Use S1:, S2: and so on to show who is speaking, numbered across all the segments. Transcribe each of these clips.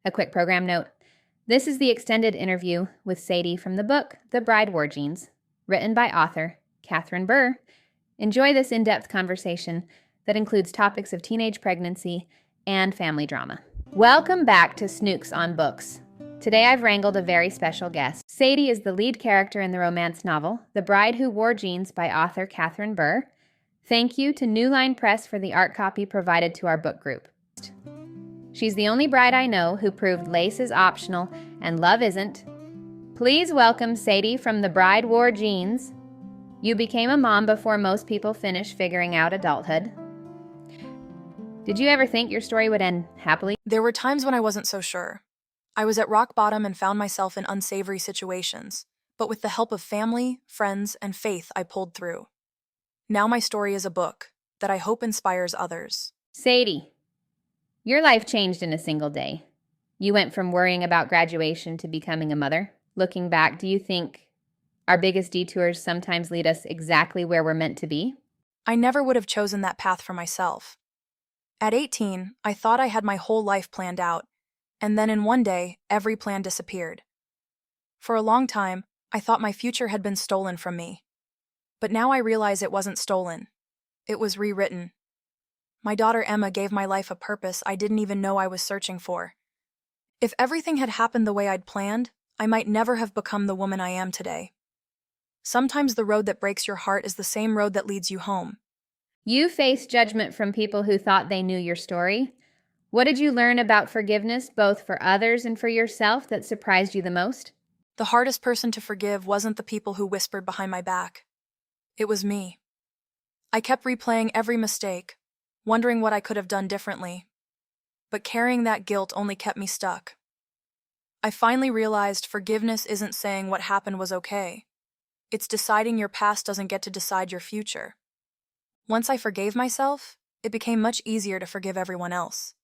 S1: A quick program note. This is the extended interview with Sadie from the book The Bride Wore Jeans, written by author Catherine Burr. Enjoy this in-depth conversation that includes topics of teenage pregnancy and family drama. Welcome back to Snooks on Books. Today I've wrangled a very special guest. Sadie is the lead character in the romance novel The Bride Who Wore Jeans by author Catherine Burr. Thank you to New Line Press for the art copy provided to our book group. She's the only bride I know who proved lace is optional and love isn't. Please welcome Sadie from The Bride Wore Jeans. You became a mom before most people finish figuring out adulthood. Did you ever think your story would end happily?
S2: There were times when I wasn't so sure. I was at rock bottom and found myself in unsavory situations, but with the help of family, friends, and faith, I pulled through. Now my story is a book that I hope inspires others.
S1: Sadie, your life changed in a single day. You went from worrying about graduation to becoming a mother. Looking back, do you think our biggest detours sometimes lead us exactly where we're meant to be?
S2: I never would have chosen that path for myself. At 18, I thought I had my whole life planned out, and then in one day, every plan disappeared. For a long time, I thought my future had been stolen from me. But now I realize it wasn't stolen. It was rewritten. My daughter Emma gave my life a purpose I didn't even know I was searching for. If everything had happened the way I'd planned, I might never have become the woman I am today. Sometimes the road that breaks your heart is the same road that leads you home.
S1: You faced judgment from people who thought they knew your story. What did you learn about forgiveness, both for others and for yourself, that surprised you the most?
S2: The hardest person to forgive wasn't the people who whispered behind my back. It was me. I kept replaying every mistake, wondering what I could have done differently. But carrying that guilt only kept me stuck. I finally realized forgiveness isn't saying what happened was okay. It's deciding your past doesn't get to decide your future. Once I forgave myself, it became much easier to forgive everyone else.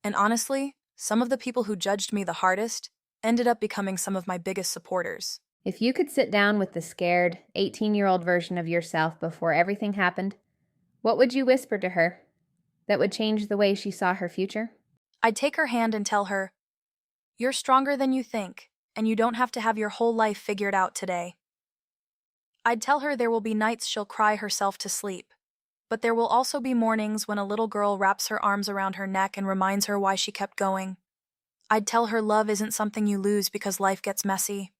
S2: And honestly, some of the people who judged me the hardest ended up becoming some of my biggest supporters.
S1: If you could sit down with the scared, 18-year-old version of yourself before everything happened, what would you whisper to her that would change the way she saw her future?
S2: I'd take her hand and tell her, "You're stronger than you think, and you don't have to have your whole life figured out today." I'd tell her there will be nights she'll cry herself to sleep, but there will also be mornings when a little girl wraps her arms around her neck and reminds her why she kept going. I'd tell her love isn't something you lose because life gets messy.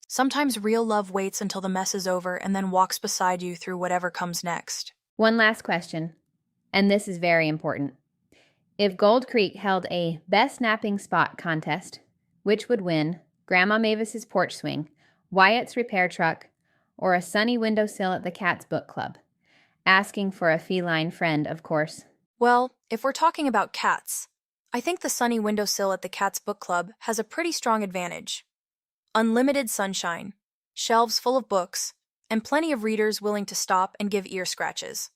S2: Sometimes real love waits until the mess is over and then walks beside you through whatever comes next.
S1: One last question, and this is very important. If Gold Creek held a Best Napping Spot contest, which would win Grandma Mavis's porch swing, Wyatt's repair truck, or a sunny windowsill at the Cat's Book Club? Asking for a feline friend, of course.
S2: Well, if we're talking about cats, I think the sunny windowsill at the Cat's Book Club has a pretty strong advantage. Unlimited sunshine, shelves full of books, and plenty of readers willing to stop and give ear scratches.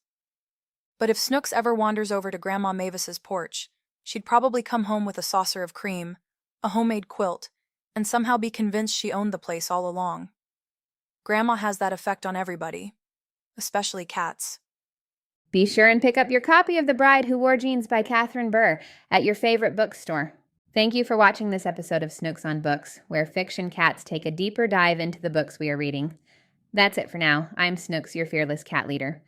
S2: But if Snooks ever wanders over to Grandma Mavis's porch, she'd probably come home with a saucer of cream, a homemade quilt, and somehow be convinced she owned the place all along. Grandma has that effect on everybody, especially cats.
S1: Be sure and pick up your copy of The Bride Who Wore Jeans by Catherine Burr at your favorite bookstore. Thank you for watching this episode of Snooks on Books, where fiction cats take a deeper dive into the books we are reading. That's it for now. I'm Snooks, your fearless cat leader.